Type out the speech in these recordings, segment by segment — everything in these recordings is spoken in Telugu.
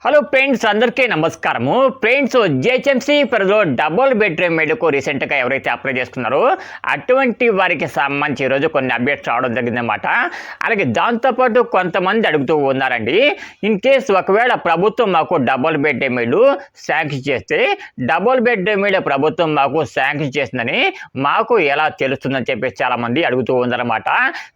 హలో ఫ్రెండ్స్, అందరికీ నమస్కారము. ఫ్రెండ్స్, జిహెచ్ఎంసీ పరిధిలో డబుల్ బెడ్రూమ్ ఇళ్లకు రీసెంట్గా ఎవరైతే అప్లై చేసుకున్నారో అటువంటి వారికి సంబంధించి ఈరోజు కొన్ని అప్డేట్స్ రావడం జరిగిందన్నమాట. అలాగే దాంతోపాటు కొంతమంది అడుగుతూ ఉన్నారండి, ఇన్ కేస్ ఒకవేళ ప్రభుత్వం మాకు డబుల్ బెడ్రూమ్ ఇల్లు శాంక్షన్ చేస్తే డబుల్ బెడ్రూమ్ ఇల్లు ప్రభుత్వం మాకు శాంక్షన్ చేసిందని మాకు ఎలా తెలుస్తుందని చెప్పేసి చాలామంది అడుగుతూ ఉన్నారన్నమాట.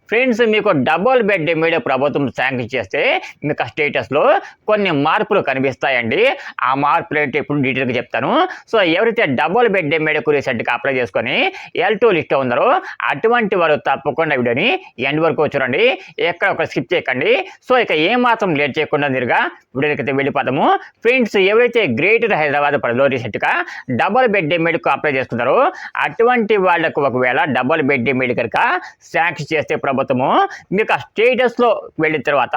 ఫ్రెండ్స్, మీకు డబుల్ బెడ్రూమ్ ఇల్లు ప్రభుత్వం శాంక్షన్ చేస్తే మీకు ఆ స్టేటస్లో కొన్ని మార్పులు కనిపిస్తాయండి. ఆ మార్పులు ఏంటి ఇప్పుడు డీటెయిల్గా చెప్తాను. సో ఎవరైతే డబుల్ బెడ్రూమ్ ఇళ్లకు రీసెంట్గా అప్లై చేసుకొని L2 లిస్ట్ ఉన్నారో అటువంటి వారు తప్పకుండా వీడియోని ఎండ్ వరకు చూడండి, ఎక్కడ ఒక స్కిప్ చేయకండి. సో ఇక ఏమాత్రం లేట్ చేయకుండా నేరుగా వీడియోకి వెళ్ళిపోతాము. ఫ్రెండ్స్, ఎవరైతే గ్రేటర్ హైదరాబాద్ పరిధిలో రీసెంట్గా డబుల్ బెడ్రూమ్ ఇళ్లకు అప్లై చేసుకున్నారో అటువంటి వాళ్ళకు ఒకవేళ డబుల్ బెడ్రూమ్ ఇల్లు కనుక శాంక్షన్ చేస్తే ప్రభుత్వము మీకు ఆ స్టేటస్లో వెళ్ళిన తర్వాత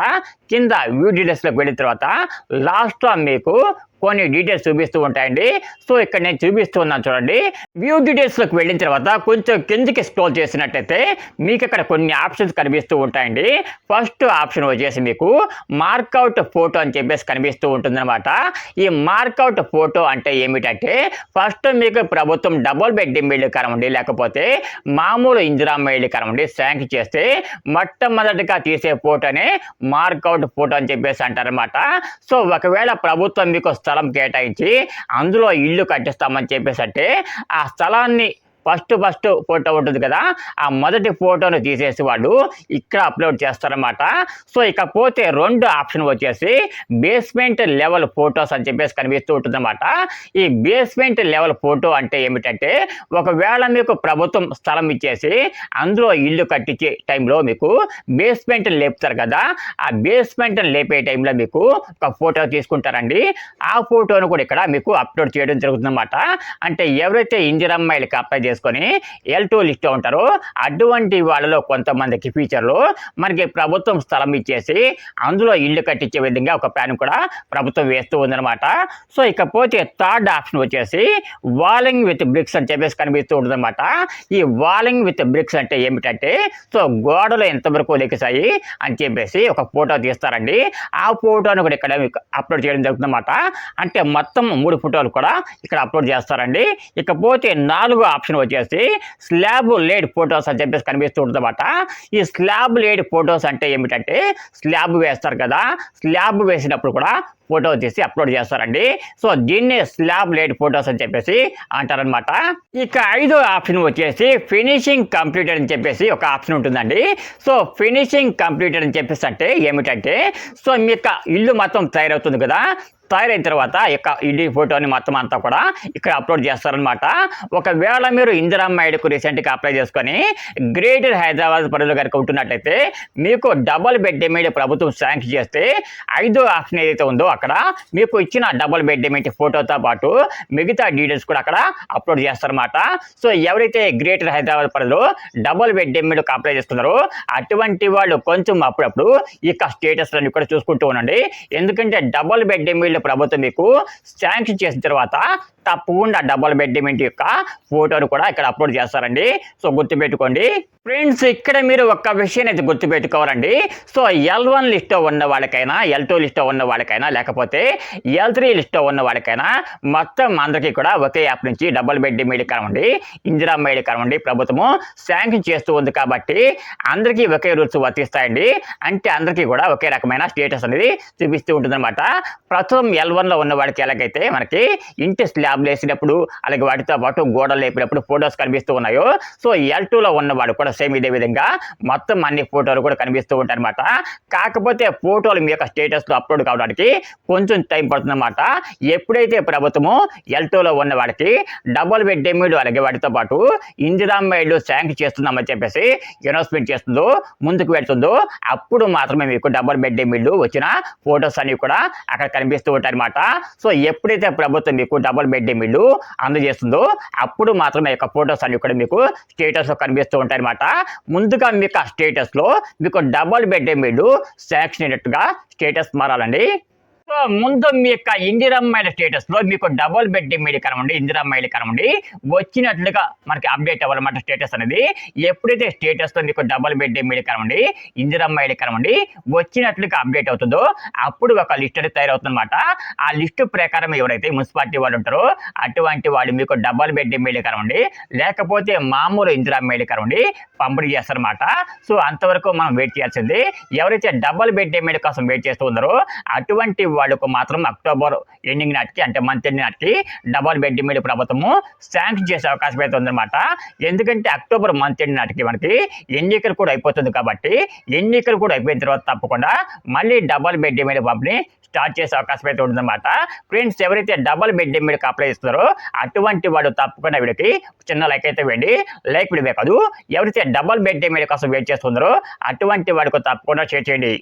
కింద వ్యూ డీటెయిల్స్లోకి వెళ్ళిన తర్వాత లాస్ట్లో మీకు కొన్ని డీటెయిల్స్ చూపిస్తూ ఉంటాయండి. సో ఇక్కడ నేను చూపిస్తూ ఉన్నాను చూడండి. వ్యూ డీటెయిల్స్లోకి వెళ్ళిన తర్వాత కొంచెం కిందికి స్క్రోల్ చేసినట్టయితే మీకు ఇక్కడ కొన్ని ఆప్షన్స్ కనిపిస్తూ ఉంటాయండి. ఫస్ట్ ఆప్షన్ వచ్చేసి మీకు మార్కౌట్ ఫోటో అని చెప్పేసి కనిపిస్తూ ఉంటుందన్నమాట. ఈ మార్కౌట్ ఫోటో అంటే ఏమిటంటే ఫస్ట్ మీకు ప్రభుత్వం డబుల్ బెడ్రూమ్ ఇల్లు కానివ్వండి లేకపోతే మామూలు ఇందిరమ్మ ఇల్లు కానివ్వండి శాంక్షన్ చేస్తే మొట్టమొదటిగా తీసే ఫోటోనే మార్కౌట్ ఫోటో అని చెప్పేసి అంటారనమాట. సో ఒకవేళ ప్రభుత్వం మీకు స్థలం కేటాయించి అందులో ఇల్లు కట్టిస్తామని చెప్పేసి అంటే ఆ స్థలాన్ని ఫస్ట్ ఫోటో ఉంటుంది కదా, ఆ మొదటి ఫోటోను తీసేసి వాళ్ళు ఇక్కడ అప్లోడ్ చేస్తారన్నమాట. సో ఇకపోతే రెండు ఆప్షన్ వచ్చేసి బేస్మెంట్ లెవెల్ ఫోటోస్ అని చెప్పేసి కనిపిస్తూ ఉంటుందన్నమాట. ఈ బేస్మెంట్ లెవెల్ ఫోటో అంటే ఏమిటంటే ఒకవేళ మీకు ప్రభుత్వం స్థలం ఇచ్చేసి అందులో ఇల్లు కట్టించే టైంలో మీకు బేస్మెంట్ లేపుతారు కదా, ఆ బేస్మెంట్ లేపే టైంలో మీకు ఒక ఫోటో తీసుకుంటారండి. ఆ ఫోటోను కూడా ఇక్కడ మీకు అప్లోడ్ చేయడం జరుగుతుందన్నమాట. అంటే ఎవరైతే ఇందిరమ్మ ఇళ్ళకి అప్లై చేసుకొని L2 లిస్ట్ ఉంటారో అటువంటి వాళ్ళలో కొంతమందికి ఫ్యూచర్లో మనకి ప్రభుత్వం స్థలం ఇచ్చేసి అందులో ఇల్లు కట్టించే విధంగా ఒక ప్లాన్ కూడా ప్రభుత్వం వేస్తూ ఉందన్నమాట. సో ఇకపోతే థర్డ్ ఆప్షన్ వచ్చేసి వాలింగ్ విత్ బ్రిక్స్ అని చెప్పేసి కనిపిస్తూ ఉంటుందన్నమాట. ఈ వాలింగ్ విత్ బ్రిక్స్ అంటే ఏమిటంటే సో గోడలు ఎంతవరకు లెక్కిస్తాయి అని చెప్పేసి ఒక ఫోటో తీస్తారండి. ఆ ఫోటోను కూడా ఇక్కడ మీకు అప్లోడ్ చేయడం జరుగుతుందన్నమాట. అంటే మొత్తం 3 ఫోటోలు కూడా ఇక్కడ అప్లోడ్ చేస్తారండి. ఇకపోతే 4వ ఆప్షన్ వచ్చేసి స్లాబ్ లేడ్ ఫొటోస్ అని చెప్పేసి కనిపిస్తూ ఉంటుందన్నమాట. ఈ స్లాబ్ లేడ్ ఫొటోస్ అంటే ఏమిటంటే స్లాబ్ వేస్తారు కదా, స్లాబ్ వేసినప్పుడు కూడా ఫోటో తీసి అప్లోడ్ చేస్తారండి. సో దీన్ని స్లాబ్ లేడ్ ఫొటోస్ అని చెప్పేసి అంటారనమాట. ఇక 5వ ఆప్షన్ వచ్చేసి ఫినిషింగ్ కంప్లీటెడ్ అని చెప్పేసి ఒక ఆప్షన్ ఉంటుందండి. సో ఫినిషింగ్ కంప్లీటెడ్ అని చెప్పేసి అంటే ఏమిటంటే సో మీకు ఇల్లు మొత్తం తయారవుతుంది కదా, తయారైన తర్వాత ఇక ఇల్లు ఫోటోని మొత్తం అంతా కూడా ఇక్కడ అప్లోడ్ చేస్తారనమాట. ఒకవేళ మీరు ఇందిరమ్మ ఇళ్ళకు రీసెంట్గా అప్లై చేసుకొని గ్రేటర్ హైదరాబాద్ పరిధిలో కనుక ఉంటున్నట్లయితే మీకు డబుల్ బెడ్రూమ్ ఇల్లు ప్రభుత్వం శాంక్షన్ చేస్తే 5వ ఆప్షన్ ఏదైతే ఉందో అక్కడ మీకు ఇచ్చిన డబుల్ బెడ్రూమ్ ఇంటి ఫోటోతో పాటు మిగతా డీటెయిల్స్ కూడా అక్కడ అప్లోడ్ చేస్తారన్నమాట. సో ఎవరైతే గ్రేటర్ హైదరాబాద్ పరిధిలో డబుల్ బెడ్రూమ్ ఇల్లుకు అప్లై చేస్తున్నారో అటువంటి వాళ్ళు కొంచెం అప్పుడప్పుడు ఇక స్టేటస్లను కూడా చూసుకుంటూ ఉండండి. ఎందుకంటే డబుల్ బెడ్రూమ్ ఇల్లు ప్రభుత్వం మీకు శాంక్షన్ చేసిన తర్వాత తప్పకుండా డబుల్ బెడ్రూమ్ ఇంటి యొక్క ఫోటోను కూడా ఇక్కడ అప్లోడ్ చేస్తారండి. సో గుర్తుపెట్టుకోండి ఫ్రెండ్స్, ఇక్కడ మీరు ఒక్క విషయాన్ని అయితే గుర్తుపెట్టుకోవాలండి. సో L1 లిస్ట్లో ఉన్న వాళ్ళకైనా L2 లిస్ట్లో ఉన్న వాళ్ళకైనా లేకపోతే L3 లిస్ట్లో ఉన్న వాళ్ళకైనా మొత్తం అందరికీ కూడా ఒకే యాప్ నుంచి డబుల్ బెడ్రూమ్ ఇల్లు కానివ్వండి ఇందిరమ్మ ఇల్లు కానివ్వండి ప్రభుత్వము శాంక్షన్ చేస్తూ ఉంది కాబట్టి అందరికీ ఒకే రూల్స్ వర్తిస్తాయండి. అంటే అందరికీ కూడా ఒకే రకమైన స్టేటస్ అనేది చూపిస్తూ ఉంటుందన్నమాట. ప్రస్తుతం L1లో ఉన్న వాడికి ఎలాగైతే మనకి ఇంటి స్లాబ్ వేసినప్పుడు అలాగే వాటితో పాటు గోడలు లేపినప్పుడు ఫొటోస్ కనిపిస్తూ ఉన్నాయో సో L2లో ఉన్నవాడు కూడా సేమ్ ఇదే విధంగా మొత్తం అన్ని ఫోటోలు కూడా కనిపిస్తూ ఉంటాయి అనమాట. కాకపోతే ఫోటోలు మీ యొక్క స్టేటస్లో అప్లోడ్ కావడానికి కొంచెం టైం పడుతుందన్నమాట. ఎప్పుడైతే ప్రభుత్వము L2లో ఉన్న వాడికి డబుల్ బెడ్రూమ్ ఇల్లు అలాగే వాటితో పాటు ఇందిరమ్మ ఇల్లు శాంక్షన్ చేస్తున్నామని చెప్పేసి అనౌన్స్మెంట్ చేస్తుందో ముందుకు వెళ్తుందో అప్పుడు మాత్రమే మీకు డబుల్ బెడ్రూమ్ ఇల్లు వచ్చిన ఫోటోస్ అన్ని కూడా అక్కడ కనిపిస్తూ ఉంటాయి అనమాట. సో ఎప్పుడైతే ప్రభుత్వం మీకు డబుల్ బెడ్రూమ్ ఇల్లు అందజేస్తుందో అప్పుడు మాత్రమే యొక్క ఫోటోస్ అన్ని కూడా మీకు స్టేటస్లో కనిపిస్తూ ఉంటాయి అనమాట. ముందుగా మీకు ఆ స్టేటస్లో మీకు డబుల్ బెడ్రూమ్ ఇల్లు శాంక్షన్ అయినట్టుగా స్టేటస్ మారాలండి. సో ముందు మీ యొక్క ఇందిరమ్మాయిల స్టేటస్ లో మీకు డబుల్ బెడ్రూమ్ ఇల్లు కనవండి, ఇందిరమ్మ ఇల్లు కనవండి వచ్చినట్లుగా మనకి అప్డేట్ అవ్వాలన్నమాట స్టేటస్ అనేది. ఎప్పుడైతే స్టేటస్ లో మీకు డబుల్ బెడ్రూమ్ ఇల్లు కనవండి, ఇందిరమ్మ ఇల్లు కనవండి వచ్చినట్లుగా అప్డేట్ అవుతుందో అప్పుడు ఒక లిస్ట్ అనేది తయారవుతుంది అనమాట. ఆ లిస్టు ప్రకారం ఎవరైతే మున్సిపాలిటీ వాళ్ళు ఉంటారో అటువంటి వాళ్ళు మీకు డబుల్ బెడ్రూమ్ ఇల్లు కనవండి, లేకపోతే మామూలు ఇందిరమ్మ ఇల్లు కనవండి పంపిణీ చేస్తారన్నమాట. సో అంతవరకు మనం వెయిట్ చేయాల్సింది. ఎవరైతే డబుల్ బెడ్రూమ్ ఇల్లు కోసం వెయిట్ చేస్తూ ఉన్నారో అటువంటి వాళ్ళకు మాత్రం అక్టోబర్ ఎండింగ్ నాటికి, అంటే మంత్ ఎండింగ్ నాటికి డబుల్ బెడ్రూమ్ ఇల్లు ప్రభుత్వము శాంక్షన్ చేసే అవకాశం అయితే ఉందన్నమాట. ఎందుకంటే అక్టోబర్ మంత్ ఎండింగ్ నాటికి మనకి ఎన్నికలు కూడా అయిపోతుంది కాబట్టి ఎన్నికలు కూడా అయిపోయిన తర్వాత తప్పకుండా మళ్ళీ డబుల్ బెడ్రూమ్ ఇల్లు పంపిణీ స్టార్ట్ చేసే అవకాశం అయితే ఉంటుందన్నమాట. ఫ్రెండ్స్ ఎవరైతే డబుల్ బెడ్రూమ్ ఇల్లుకి అప్లై చేస్తున్నారో అటువంటి వాడు తప్పకుండా వీడికి చిన్న లైక్ అయితే వేయండి. లైక్ వీడియో కాదు, ఎవరైతే డబుల్ బెడ్రూమ్ ఇల్లు కోసం వెయిట్ చేస్తున్నారో అటువంటి వాడికి తప్పకుండా షేర్ చేయండి.